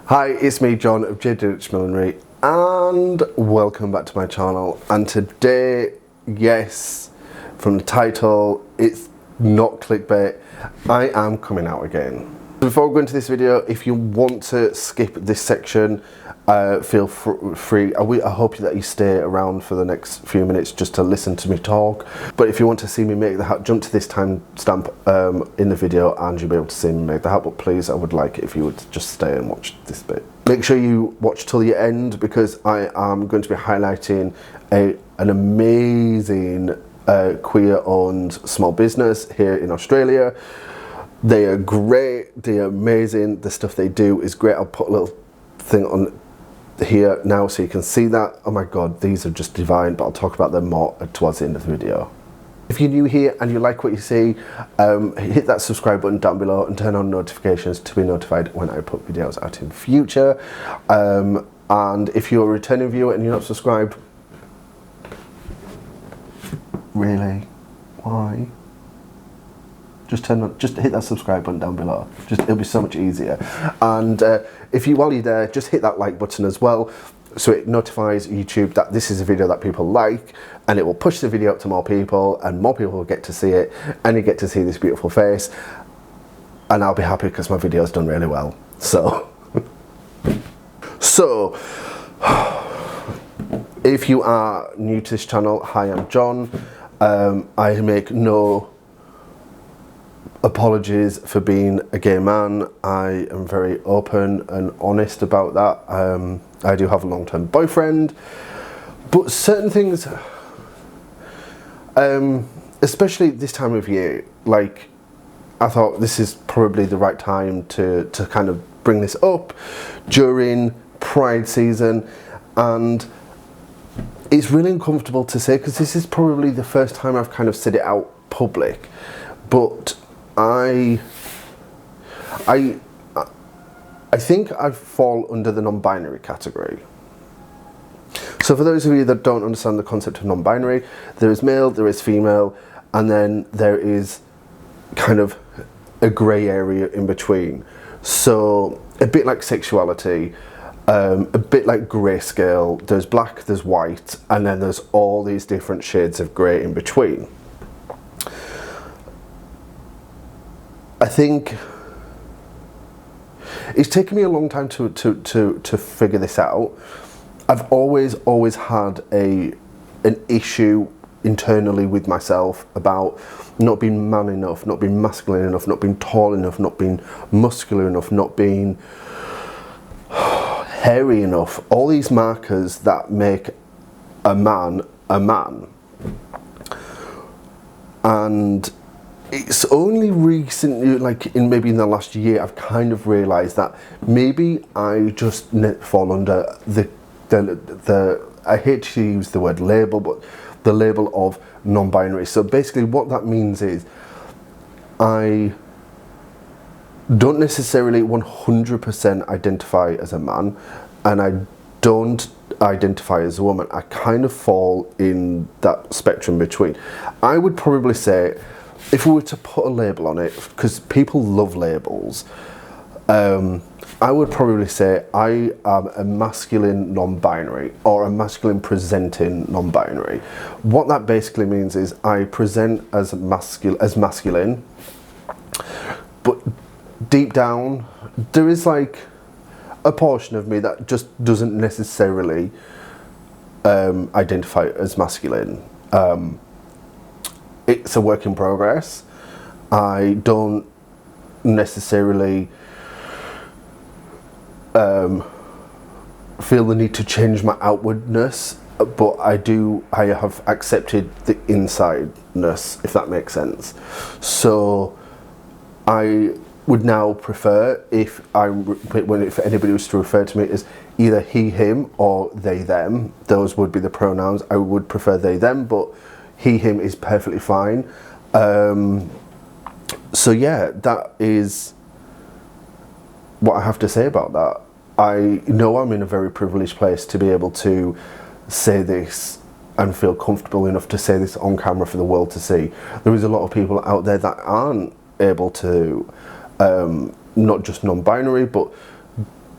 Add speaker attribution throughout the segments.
Speaker 1: Hi, it's me, John of Millinery, and welcome back to my channel. And today, yes, from the title, it's not clickbait, I am coming out again. Before we go into this video, if you want to skip this section, feel free. I hope that you stay around for the next few minutes just to listen to me talk. But if you want to see me make the hat, jump to this timestamp in the video and you'll be able to see me make the hat. But please, I would like it if you would just stay and watch this bit. Make sure you watch till the end because I am going to be highlighting an amazing queer-owned small business here in Australia. They are great, they are amazing, the stuff they do is great. I'll put a little thing on here now so you can see that. Oh my god, these are just divine, but I'll talk about them more towards the end of the video. If you're new here and you like what you see, hit that subscribe button down below and turn on notifications to be notified when I put videos out in the future. And if you're a returning viewer and you're not subscribed, really? Why? Just hit that subscribe button down below. It'll be so much easier. And while you're there, just hit that like button as well, so it notifies YouTube that this is a video that people like, and it will push the video up to more people, and more people will get to see it, and you get to see this beautiful face, and I'll be happy because my video's done really well. So, if you are new to this channel, hi, I'm John. I make no apologies for being a gay man. I am very open and honest about that. I do have a long-term boyfriend, but certain things, especially this time of year, like, I thought this is probably the right time to kind of bring this up during Pride season. And it's really uncomfortable to say because this is probably the first time I've kind of said it out public, but I think I fall under the non-binary category. So for those of you that don't understand the concept of non-binary, there is male, there is female, and then there is kind of a grey area in between. So a bit like sexuality, a bit like grayscale, there's black, there's white, and then there's all these different shades of grey in between. I think it's taken me a long time to figure this out. I've always had an issue internally with myself about not being man enough, not being masculine enough, not being tall enough, not being muscular enough, not being hairy enough. All these markers that make a man a man. And it's only recently, like maybe in the last year, I've kind of realised that maybe I just fall under the I hate to use the word label, but the label of non-binary. So basically what that means is I don't necessarily 100% identify as a man, and I don't identify as a woman. I kind of fall in that spectrum between. I would probably say, if we were to put a label on it, because people love labels, I would probably say I am a masculine non-binary, or a masculine presenting non-binary. What that basically means is I present as masculine, but deep down there is like a portion of me that just doesn't necessarily identify as masculine. It's a work in progress. I don't necessarily feel the need to change my outwardness, but I have accepted the insideness, if that makes sense. So I would now prefer, if anybody was to refer to me as either he, him, or they, them, those would be the pronouns. I would prefer they, them, but he, him is perfectly fine. So yeah, that is what I have to say about that. I know I'm in a very privileged place to be able to say this and feel comfortable enough to say this on camera for the world to see. There is a lot of people out there that aren't able to, not just non-binary, but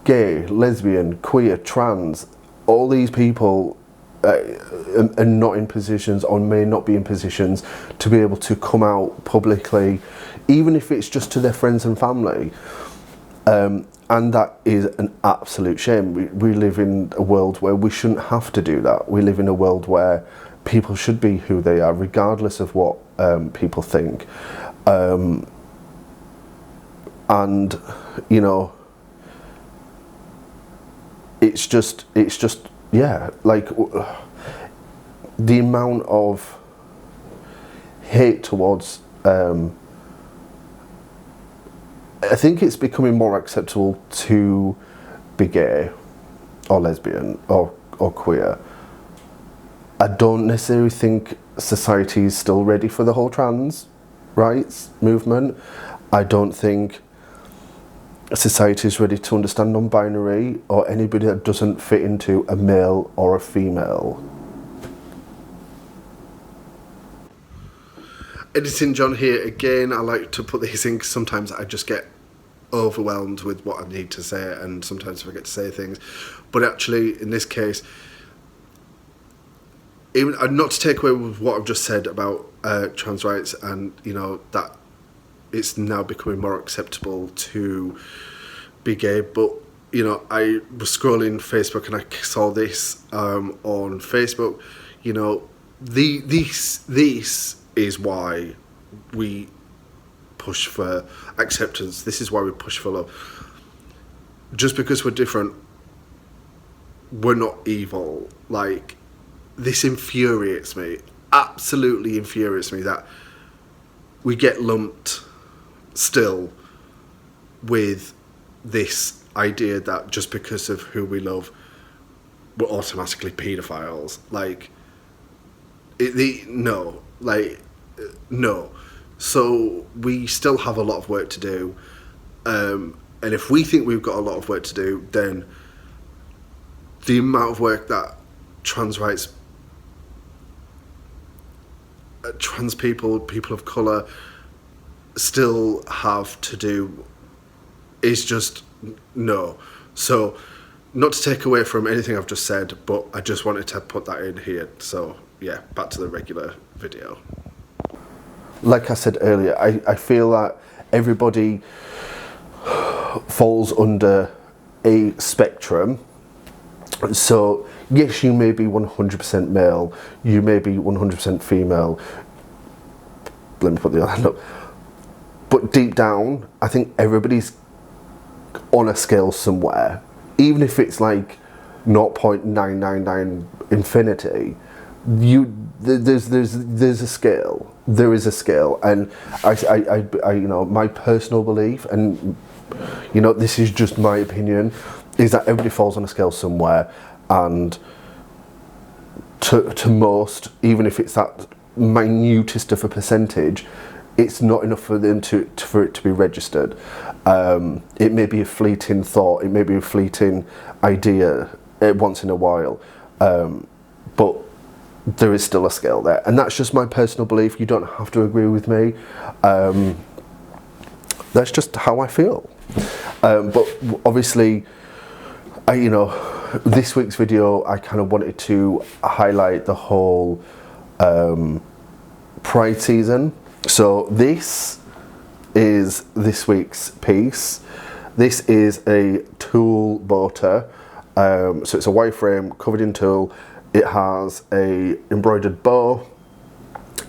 Speaker 1: gay, lesbian, queer, trans, all these people are not in positions, or may not be in positions, to be able to come out publicly, even if it's just to their friends and family. And that is an absolute shame. We live in a world where we shouldn't have to do that. We live in a world where people should be who they are, regardless of what people think. And, you know, it's just, yeah, like the amount of hate towards, I think it's becoming more acceptable to be gay or lesbian or queer. I don't necessarily think society is still ready for the whole trans rights movement. I don't think society is ready to understand non-binary or anybody that doesn't fit into a male or a female. Editing John here again. I like to put these in because sometimes I just get overwhelmed with what I need to say, and sometimes I forget to say things. But actually, in this case, even not to take away with what I've just said about trans rights, and you know that it's now becoming more acceptable to be gay, but you know, I was scrolling Facebook and I saw this on Facebook. You know, this is why we push for acceptance. This is why we push for love. Just because we're different, we're not evil. Like, this infuriates me. Absolutely infuriates me that we get lumped still with this idea that just because of who we love, we're automatically paedophiles. Like, no. So we still have a lot of work to do, and if we think we've got a lot of work to do, then the amount of work that trans rights, trans people of colour still have to do is just no. So, not to take away from anything I've just said, but I just wanted to put that in here. So yeah, back to the regular video. Like I said earlier, I feel that everybody falls under a spectrum. So yes, you may be 100% male, you may be 100% female. Let me put the other hand up. But deep down, I think everybody's on a scale somewhere. Even if it's like 0.999 infinity, there's a scale. There is a scale, and I you know, my personal belief, and you know, this is just my opinion, is that everybody falls on a scale somewhere, and to most, even if it's that minutest of a percentage, it's not enough for them for it to be registered. It may be a fleeting thought, it may be a fleeting idea once in a while, but there is still a scale there, and that's just my personal belief. You don't have to agree with me. That's just how I feel. But obviously, you know, this week's video, I kind of wanted to highlight the whole Pride season. So this is this week's piece. This is a tulle boater. So it's a wireframe covered in tulle. It has a embroidered bow,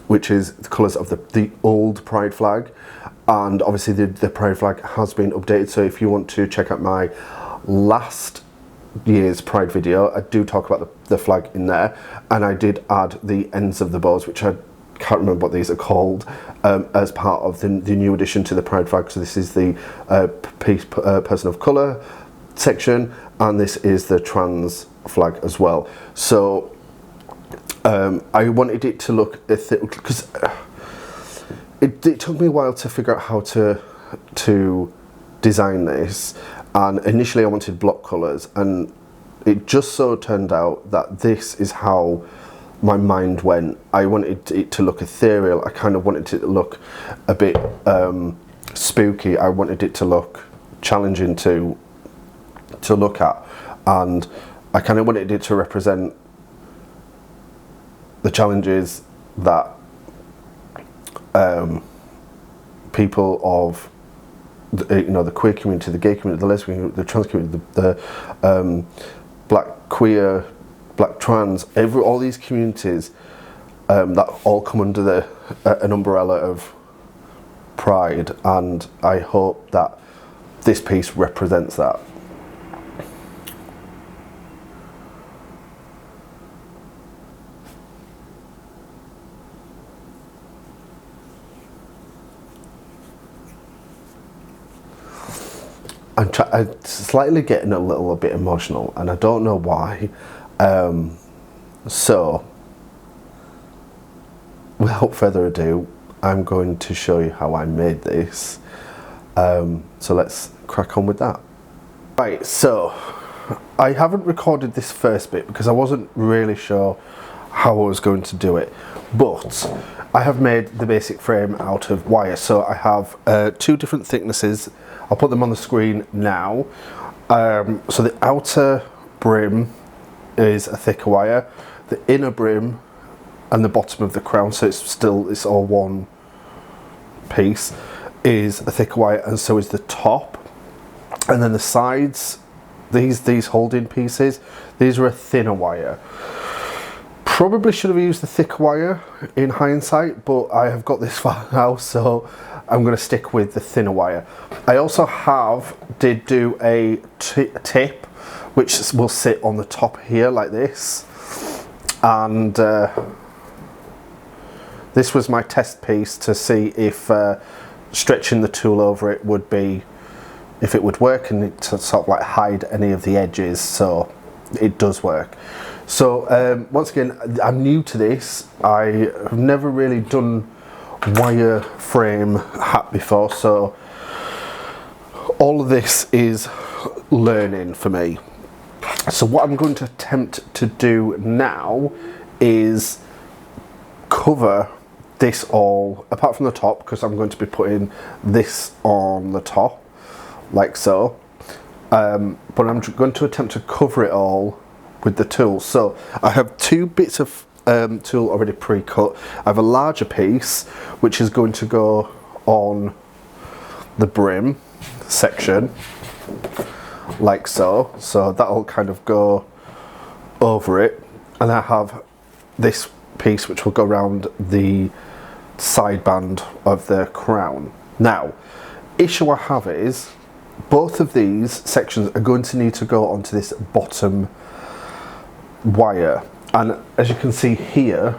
Speaker 1: which is the colours of the old Pride flag, and obviously the Pride flag has been updated. So if you want to check out my last year's Pride video, I do talk about the flag in there, and I did add the ends of the bows, which I can't remember what these are called, as part of the new addition to the Pride flag. So this is the person of colour section, and this is the trans flag as well. So I wanted it to look, because it took me a while to figure out how to design this, and initially I wanted block colours, and it just so turned out that this is how my mind went. I wanted it to look ethereal. I kind of wanted it to look a bit spooky. I wanted it to look challenging to to look at, and I kind of wanted it to represent the challenges that people of the queer community, the gay community, the lesbian community, the trans community, the black queer, black trans, all these communities that all come under an umbrella of pride, and I hope that this piece represents that. I'm slightly getting a little bit emotional, and I don't know why. So, without further ado, I'm going to show you how I made this. So let's crack on with that. Right, so I haven't recorded this first bit because I wasn't really sure how I was going to do it, but I have made the basic frame out of wire. So I have 2 different thicknesses. I'll put them on the screen now. So the outer brim is a thicker wire, the inner brim and the bottom of the crown, so it's all one piece, is a thicker wire, and so is the top. And then the sides, these holding pieces, these are a thinner wire. Probably should have used the thicker wire in hindsight, but I have got this far now, so I'm going to stick with the thinner wire. I also did do a tip which will sit on the top here like this, and this was my test piece to see if stretching the tool over it would work, and to sort of like hide any of the edges, so it does work. So once again, I'm new to this. I have never really done wire frame hat before, so all of this is learning for me. So what I'm going to attempt to do now is cover this all, apart from the top, because I'm going to be putting this on the top like so, but I'm going to attempt to cover it all with the tool. So I have 2 bits of tool already pre-cut. I have a larger piece which is going to go on the brim section like so, so that'll kind of go over it, and I have this piece which will go around the side band of the crown. Now, issue I have is both of these sections are going to need to go onto this bottom wire, and as you can see here,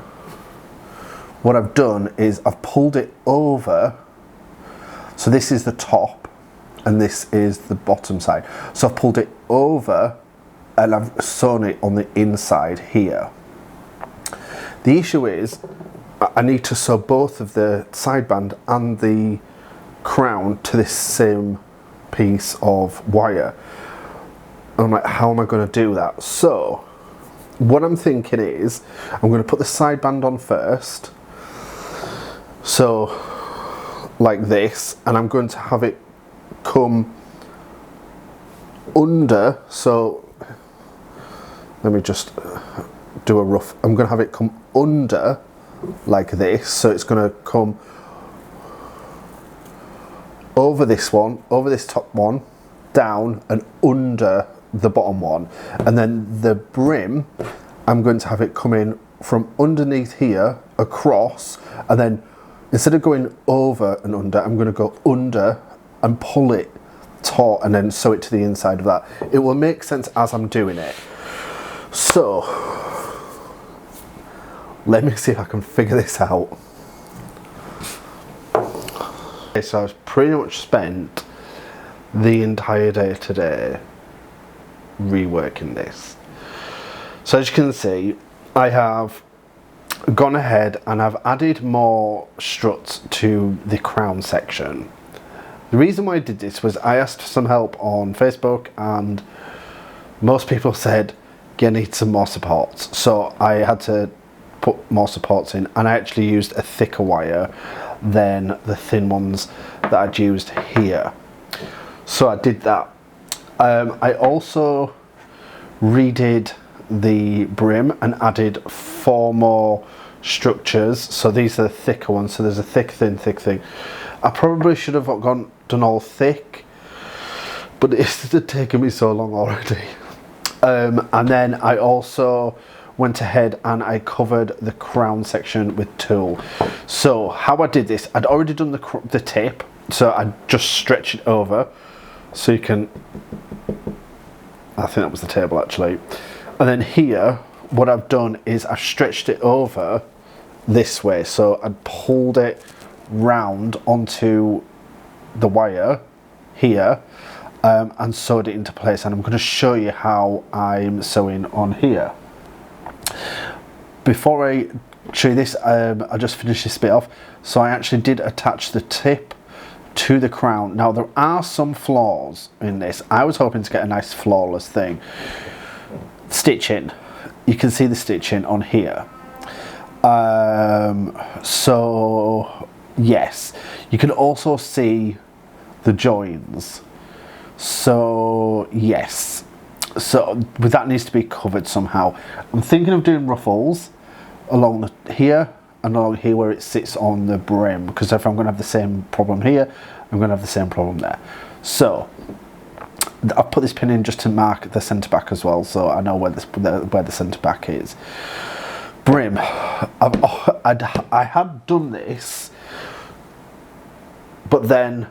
Speaker 1: what I've done is I've pulled it over, so this is the top and this is the bottom side, so I've pulled it over and I've sewn it on the inside here. The issue is I need to sew both of the side band and the crown to this same piece of wire, and I'm like, how am I going to do that? So what I'm thinking is I'm going to put the side band on first, so like this, and I'm going to have it come under, so let me just do a rough, I'm going to have it come under like this, so it's going to come over this one, over this top one, down and under the bottom one, and then the brim I'm going to have it come in from underneath here across, and then instead of going over and under, I'm going to go under and pull it taut and then sew it to the inside of that. It will make sense as I'm doing it. So let me see if I can figure this out. Okay, so I've pretty much spent the entire day today reworking this. So as you can see, I have gone ahead and I've added more struts to the crown section. The reason why I did this was I asked for some help on Facebook, and most people said you need some more supports, so I had to put more supports in, and I actually used a thicker wire than the thin ones that I'd used here. So I did that, I also redid the brim and added 4 more structures. So these are the thicker ones. So there's a thick, thin. I probably should have done all thick, but it's taken me so long already. And then I also went ahead and I covered the crown section with tulle. So how I did this, I'd already done the tip, so I just stretched it over, so you can, I think that was the table actually. And then here, what I've done is I've stretched it over this way, so I pulled it round onto the wire here, and sewed it into place, and I'm going to show you how I'm sewing on here. Before I show you this, I'll just finish this bit off. So I actually did attach the tip to the crown. Now there are some flaws in this. I was hoping to get a nice flawless thing. Stitching, you can see the stitching on here. So yes, you can also see the joins. So yes, but that needs to be covered somehow. I'm thinking of doing ruffles along here and along here where it sits on the brim, because if I'm going to have the same problem here, I'm going to have the same problem there. So I'll put this pin in just to mark the centre back as well, so I know where the centre back is. Brim, I had done this, but then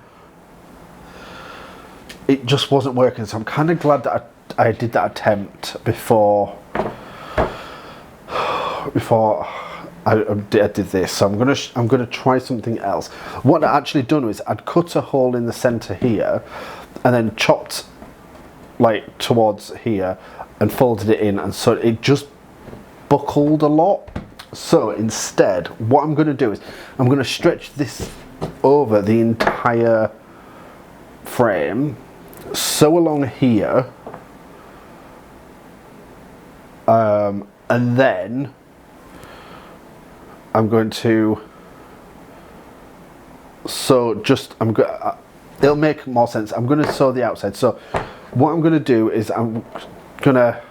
Speaker 1: it just wasn't working, so I'm kind of glad that I did that attempt before I did this. So I'm gonna try something else. What I actually done was I'd cut a hole in the centre here, and then chopped like towards here and folded it in, and so it just buckled a lot. So instead, what I'm going to do is I'm going to stretch this over the entire frame, sew along here, and then I'm going to it'll make more sense. I'm going to sew the outside. So what I'm going to do is I'm going to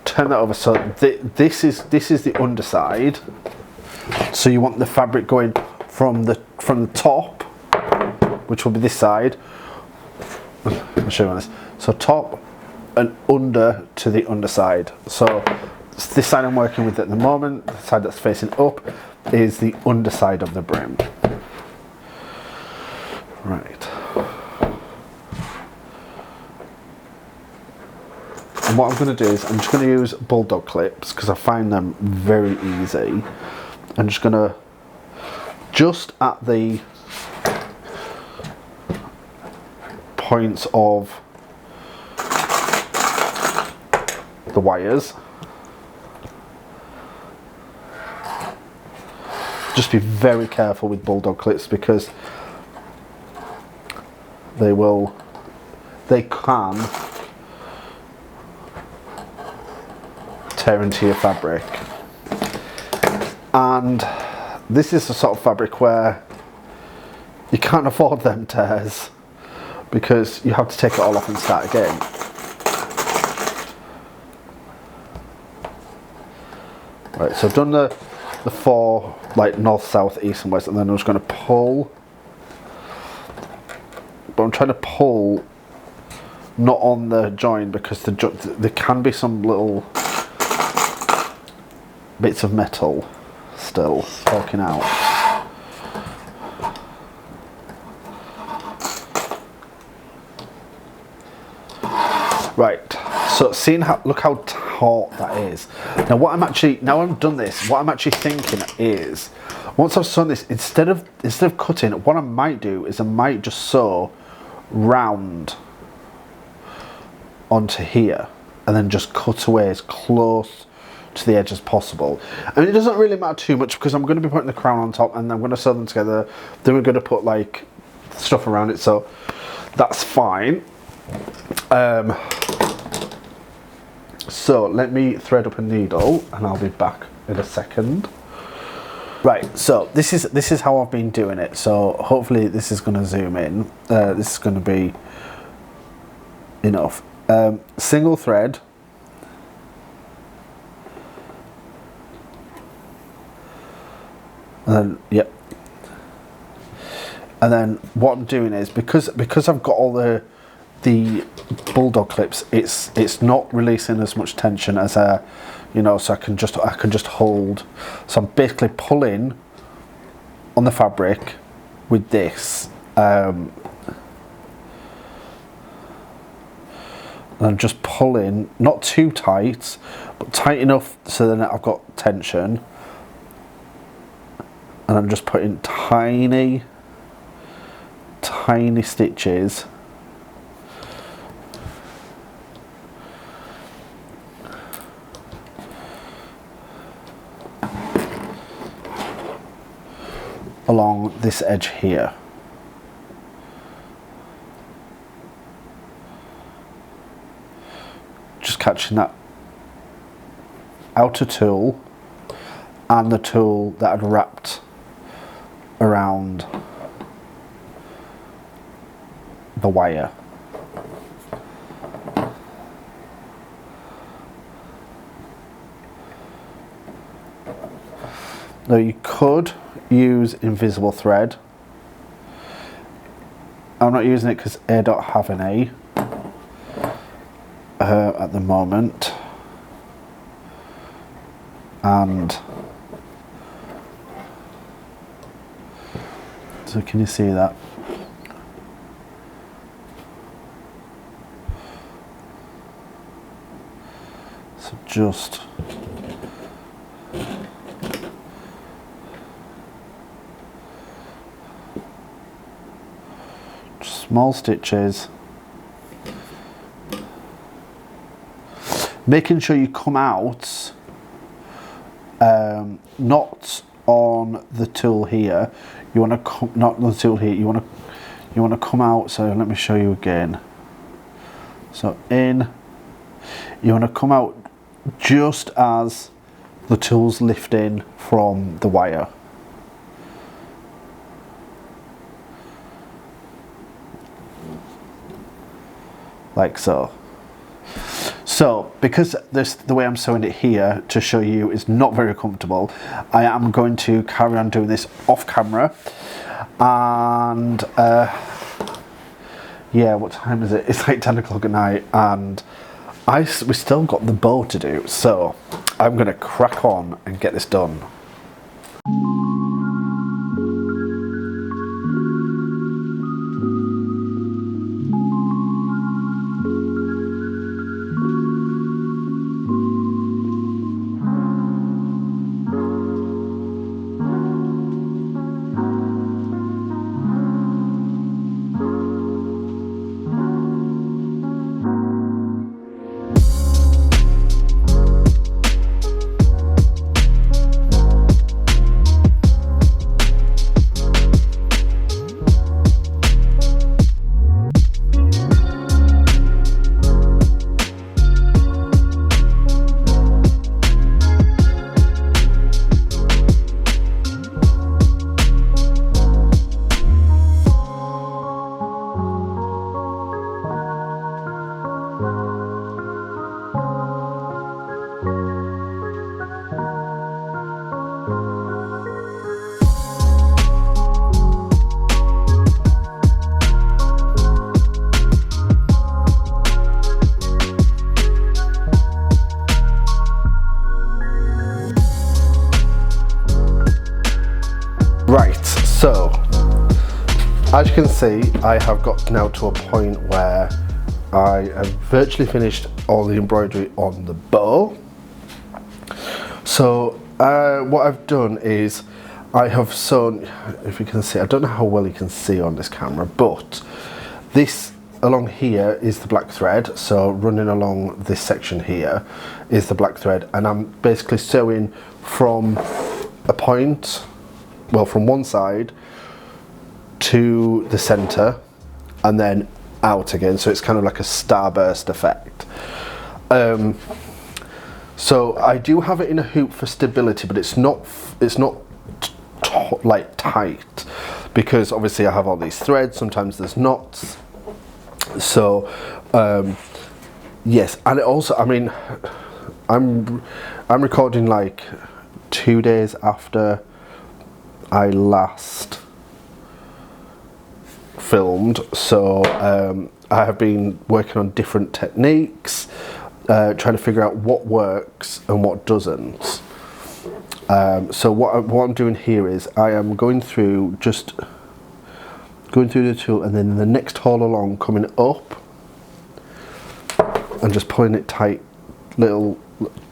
Speaker 1: turn that over. So this is the underside. So you want the fabric going from the top, which will be this side. I'll show you this. So top and under to the underside. So this side I'm working with at the moment, the side that's facing up, is the underside of the brim. Right. And what I'm going to do is I'm just going to use bulldog clips because I find them very easy. I'm just going to, just at the points of the wires, just be very careful with bulldog clips because they can tear into your fabric. And this is the sort of fabric where you can't afford them tears because you have to take it all off and start again. Right, so I've done the 4 like north, south, east and west, and then I'm just going to pull, but I'm trying to pull not on the join because there can be some little bits of metal still poking out. Right, so look how taut that is. Now I'm done this, what I'm actually thinking is, once I've sewn this, instead of cutting, what I might do is I might just sew round onto here and then just cut away as close to the edge as possible. I mean, it doesn't really matter too much because I'm going to be putting the crown on top and I'm going to sew them together, then we're going to put like stuff around it, so that's fine. So let me thread up a needle and I'll be back in a second. Right, so this is how I've been doing it. So hopefully this is going to zoom in. This is going to be, I'm just going to enough. Single thread. And then, yep. And then what I'm doing is, because I've got all the bulldog clips, it's not releasing as much tension as you know, so I can just hold. So I'm basically pulling on the fabric with this. And I'm just pulling, not too tight, but tight enough so then I've got tension. And I'm just putting tiny stitches along this edge here. Just catching that outer tulle and the tulle that I'd wrapped around the wire. Now you could use invisible thread. I'm not using it because I don't have any at the moment, and so can you see that? So just small stitches, making sure you come out not on the tulle here. You want to come, not on the tulle here. You want to come out. So let me show you again. So in, you want to come out just as the tulle's lifting from the wire. Like so. So, because the way I'm sewing it here to show you is not very comfortable, I am going to carry on doing this off camera. And yeah, what time is it? It's like 10 o'clock at night, and we still got the bow to do. So I'm going to crack on and get this done. Right, so as you can see, I have got now to a point where I have virtually finished all the embroidery on the bow. So what I've done is I have sewn, if you can see, I don't know how well you can see on this camera, but this along here is the black thread. So running along this section here is the black thread, and I'm basically sewing from a point, well, from one side to the center and then out again, so it's kind of like a starburst effect. So I do have it in a hoop for stability, but it's not like tight, because obviously I have all these threads, sometimes there's knots. So yes, and it also, I mean, I'm recording like 2 days after I last filmed, so I have been working on different techniques, trying to figure out what works and what doesn't. So what I'm doing here is I am going through the tool, and then the next hole along, coming up and just pulling it tight, little,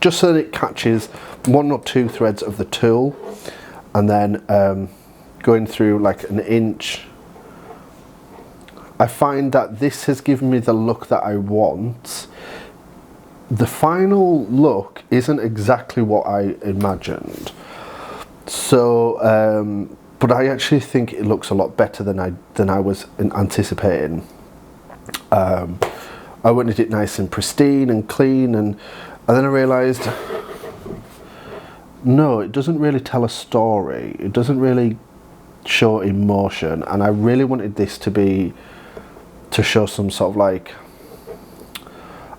Speaker 1: just so that it catches 1 or 2 threads of the tool, and then going through like an inch. I find that this has given me the look that I want. The final look isn't exactly what I imagined, so but I actually think it looks a lot better than I was anticipating. I wanted it nice and pristine and clean, and then I realised, no, it doesn't really tell a story. It doesn't really show emotion, and I really wanted this to show some sort of like,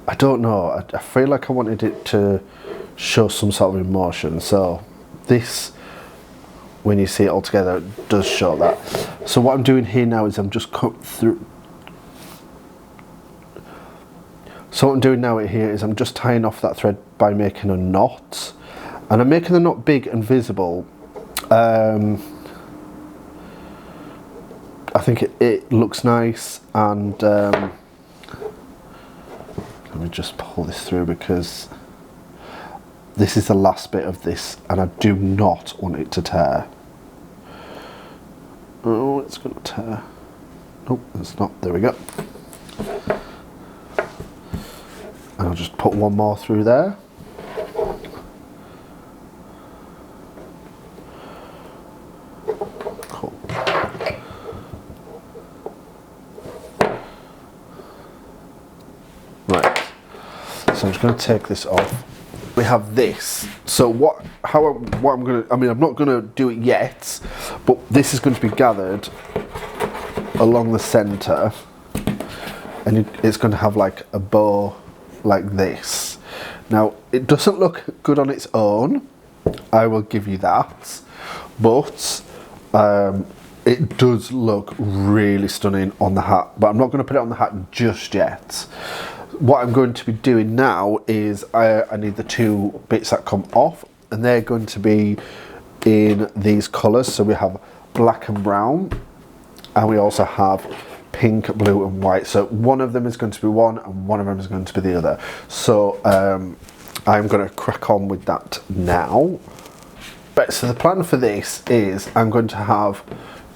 Speaker 1: I don't know, I feel like I wanted it to show some sort of emotion. So this, when you see it all together, it does show that. So what I'm doing here now is I'm just cut through. So what I'm doing now here is I'm just tying off that thread by making a knot, and I'm making the knot big and visible. I think it looks nice, and let me just pull this through, because this is the last bit of this and I do not want it to tear. Oh, it's going to tear. Nope, it's not. There we go. And I'll just put one more through there. Cool. Right. So I'm just going to take this off. We have this. So what I'm going to, I mean, I'm not going to do it yet, but this is going to be gathered along the center, and it's going to have like a bow like this. Now, it doesn't look good on its own, I will give you that, but it does look really stunning on the hat, but I'm not going to put it on the hat just yet. What I'm going to be doing now is I need the 2 bits that come off, and they're going to be in these colours. So we have black and brown, and we also have pink, blue and white. So one of them is going to be one and one of them is going to be the other. So I'm going to crack on with that now. Right, so the plan for this is I'm going to have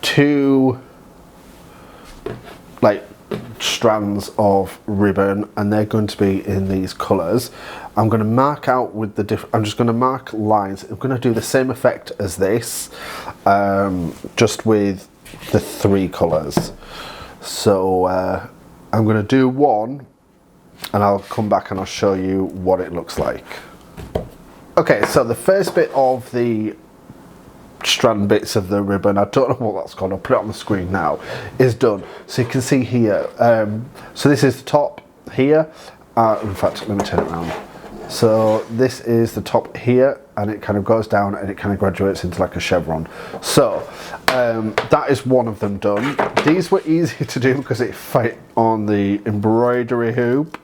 Speaker 1: 2 like strands of ribbon, and they're going to be in these colours. I'm going to mark out with the I'm just going to mark lines. I'm going to do the same effect as this, just with the 3 colours. So I'm going to do one, and I'll come back and I'll show you what it looks like. Okay, so the first bit of the strand bits of the ribbon, I don't know what that's called, I'll put it on the screen now, is done. So you can see here, so this is the top here, in fact let me turn it around. So this is the top here, and it kind of goes down and it kind of graduates into like a chevron. So that is one of them done. These were easy to do because it fit on the embroidery hoop.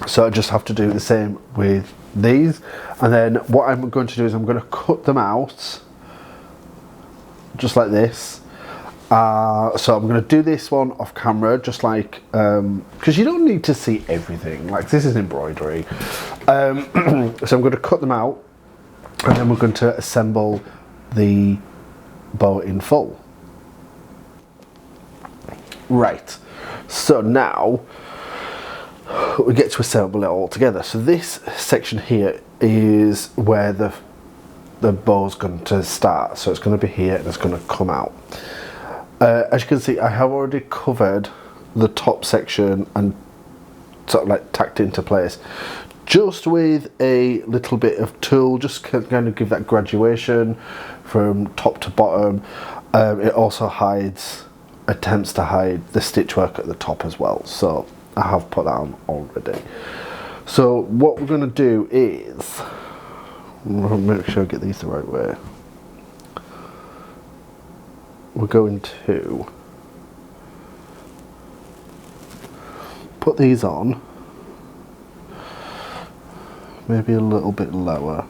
Speaker 1: So I just have to do the same with these, and then what I'm going to do is I'm going to cut them out just like this. So I'm going to do this one off camera, just like because you don't need to see everything, like this is embroidery. So I'm going to cut them out, and then we're going to assemble the bow in full. Right, so now we get to assemble it all together. So this section here is where the bow's going to start. So it's going to be here and it's going to come out. As you can see, I have already covered the top section and sort of like tacked into place, just with a little bit of tulle, just kind of give that graduation from top to bottom. It also hides attempts to hide the stitch work at the top as well, so I have put that on already. So what we're going to do is, I'll make sure I get these the right way. We're going to put these on, maybe a little bit lower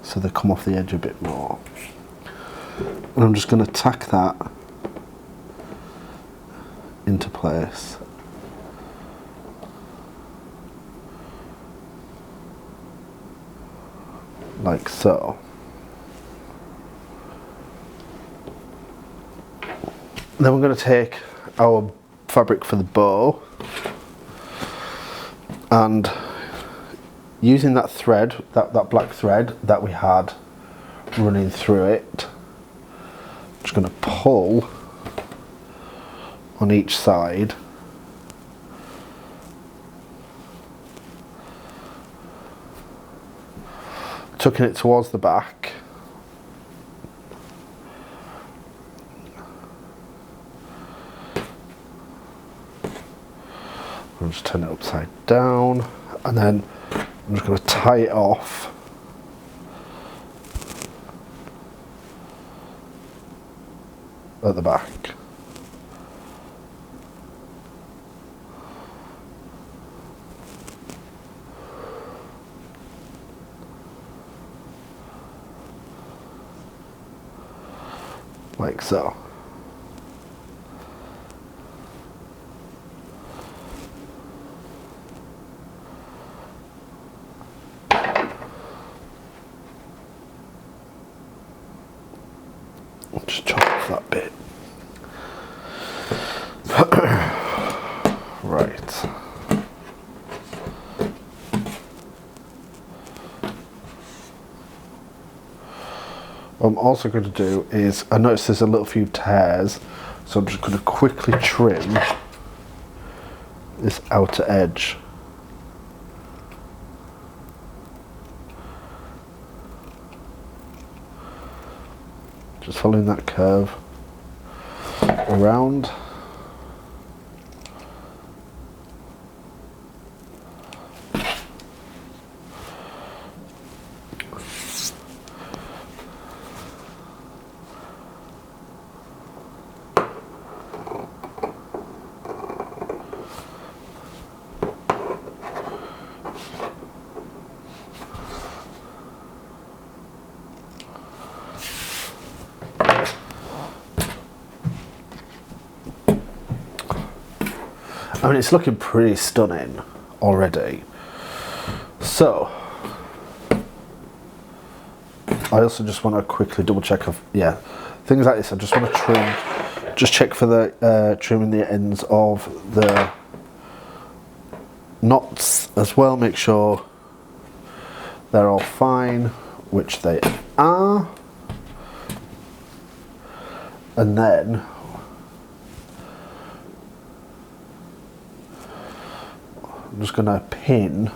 Speaker 1: so they come off the edge a bit more, and I'm just going to tack that into place like so. Then we're going to take our fabric for the bow, and using that thread, that black thread that we had running through it, I'm just going to pull on each side, tucking it towards the back. I'll just turn it upside down, and then I'm just going to tie it off at the back. Like so. Just chop off that bit. Right. What I'm also going to do is, I notice there's a little few tears, so I'm just going to quickly trim this outer edge. Just following that curve around. I mean, it's looking pretty stunning already. So, I also just want to quickly double check of, yeah, things like this, I just want to trim, just check for the trimming the ends of the knots as well, make sure they're all fine, which they are. And then I'm just going to pin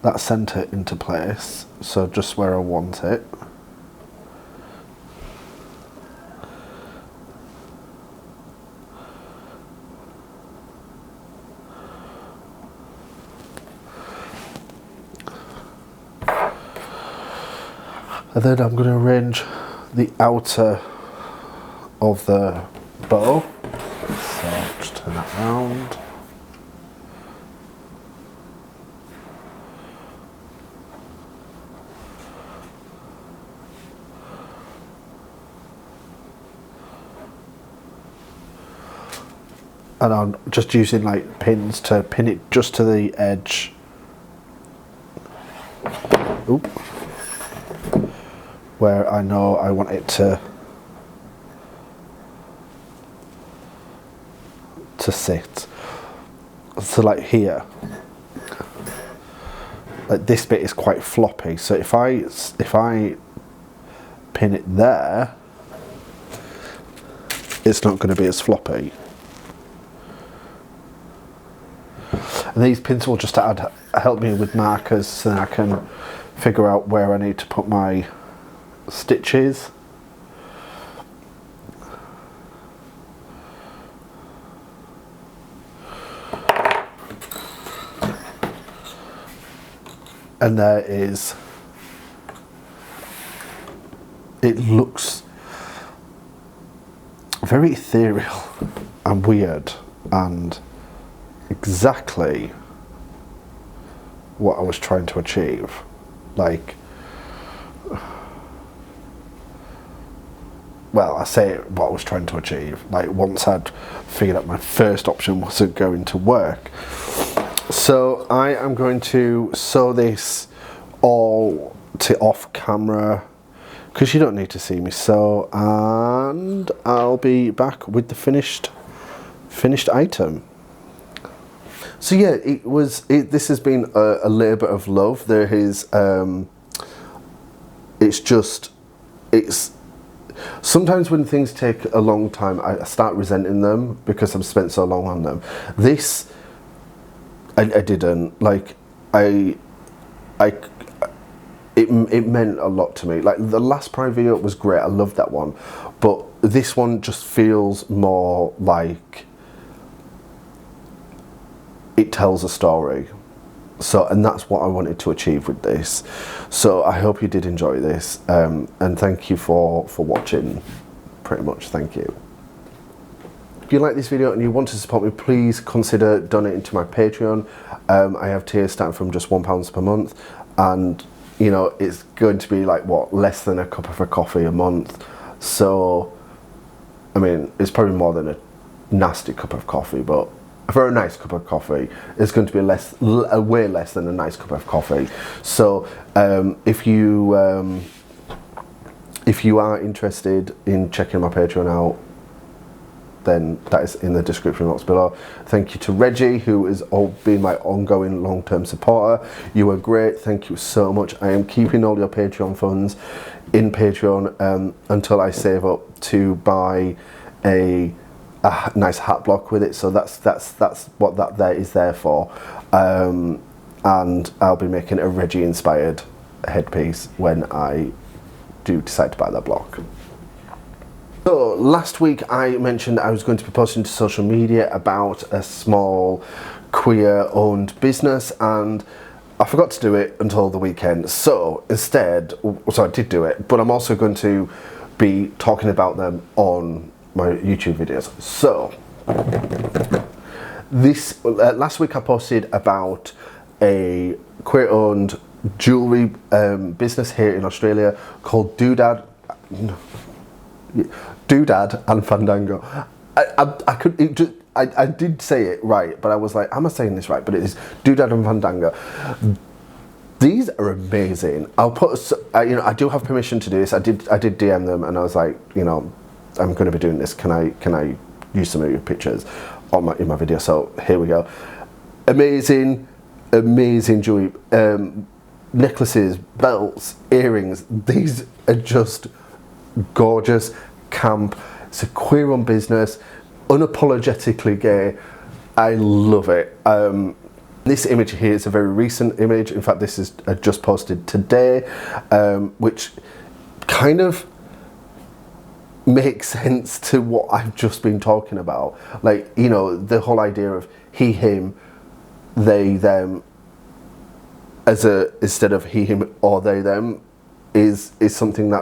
Speaker 1: that centre into place, so just where I want it. And then I'm going to arrange the outer of the bow. So just turn that round. And I'm just using like pins to pin it just to the edge. Oop. Where I know I want it to sit. So like here, like this bit is quite floppy, so if I pin it there, it's not going to be as floppy. And these pins will just help me with markers, so then I can figure out where I need to put my stitches. And there is, it looks very ethereal and weird and exactly what I was trying to achieve. Like, well, I say what I was trying to achieve. Like, once I'd figured out my first option wasn't going to work. So I am going to sew this all to off camera because you don't need to see me sew, and I'll be back with the finished item. So yeah, this has been a labour of love. There is, it's sometimes when things take a long time, I start resenting them because I've spent so long on them. This, I didn't, like, it meant a lot to me. Like, the last Pride video was great, I loved that one, but this one just feels more like it tells a story. So, and that's what I wanted to achieve with this. So I hope you did enjoy this, and thank you for watching, pretty much. Thank you. If you like this video and you want to support me, please consider donating to my Patreon. I have tiers starting from just £1 per month, and you know, it's going to be like, what, less than a cup of a coffee a month. So I mean, it's probably more than a nasty cup of coffee, but for a nice cup of coffee, it's going to be way less than a nice cup of coffee. So if you are interested in checking my Patreon out, then that is in the description box below. Thank you to Reggie, who has been my ongoing long-term supporter. You were great, thank you so much. I am keeping all your Patreon funds in Patreon until I save up to buy a nice hat block with it. So that's what that there is there for. And I'll be making a Reggie inspired headpiece when I do decide to buy that block. So last week I mentioned I was going to be posting to social media about a small queer owned business, and I forgot to do it until the weekend. So instead, so I did do it, but I'm also going to be talking about them on my YouTube videos. So this last week I posted about a queer owned jewellery business here in Australia called Doodad and Fandango. I did say it right, but I was like, am I saying this right? But it is Doodad and Fandango. These are amazing. I'll put, you know, I do have permission to do this. I did DM them, and I was like, you know, I'm going to be doing this. Can I use some of your pictures in my video? So here we go. Amazing jewelry, necklaces, belts, earrings. These are just gorgeous, camp. It's a queer-owned business, unapologetically gay. I love it. This image here is a very recent image. In fact, this is just posted today, which kind of makes sense to what I've just been talking about. Like, you know, the whole idea of he, him, they, them, instead of he, him, or they, them, is something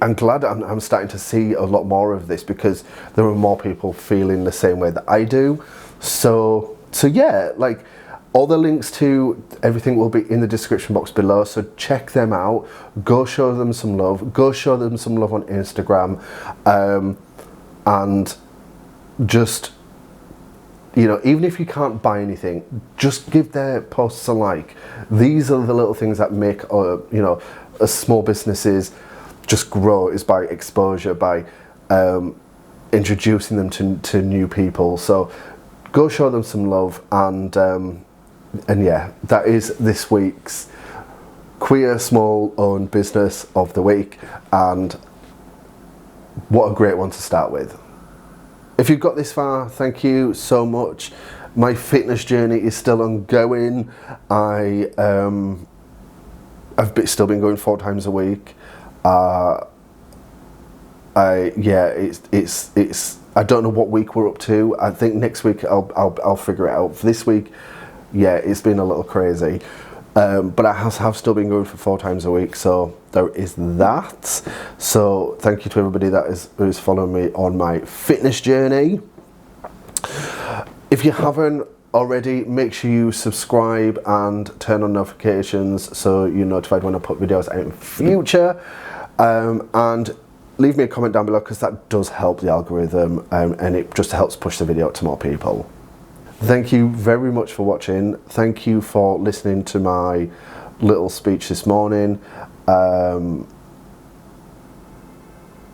Speaker 1: I'm glad I'm starting to see a lot more of this, because there are more people feeling the same way that I do. So yeah, like, all the links to everything will be in the description box below, so check them out. Go show them some love. Go show them some love on Instagram, and just, you know, even if you can't buy anything, just give their posts a like. These are the little things that make, you know, small businesses just grow, is by exposure, by introducing them to new people. So go show them some love, and yeah, that is this week's queer small owned business of the week, and what a great one to start with. If you've got this far, thank you so much. My fitness journey is still ongoing. I still been going 4 times a week. It's I don't know what week we're up to. I think next week I'll figure it out. For this week, yeah, it's been a little crazy. But I have still been going for 4 times a week, so there is that. So thank you to everybody that is following me on my fitness journey. If you haven't already, make sure you subscribe and turn on notifications so you're notified when I put videos out in future. And leave me a comment down below, because that does help the algorithm, and it just helps push the video out to more people. Thank you very much for watching. Thank you for listening to my little speech this morning.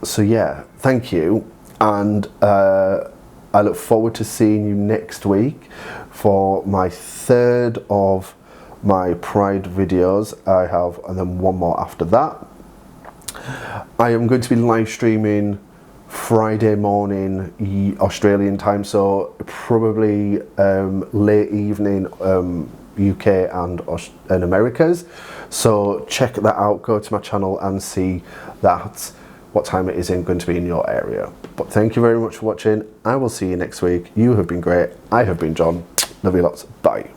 Speaker 1: So yeah, thank you, and I look forward to seeing you next week for my 3rd of my Pride videos I have, and then 1 more after that. I am going to be live streaming Friday morning Australian time, so probably late evening UK and Americas. So check that out, go to my channel and see that, what time it is going to be in your area. But thank you very much for watching. I will see you next week. You have been great. I have been John. Love you lots. Bye.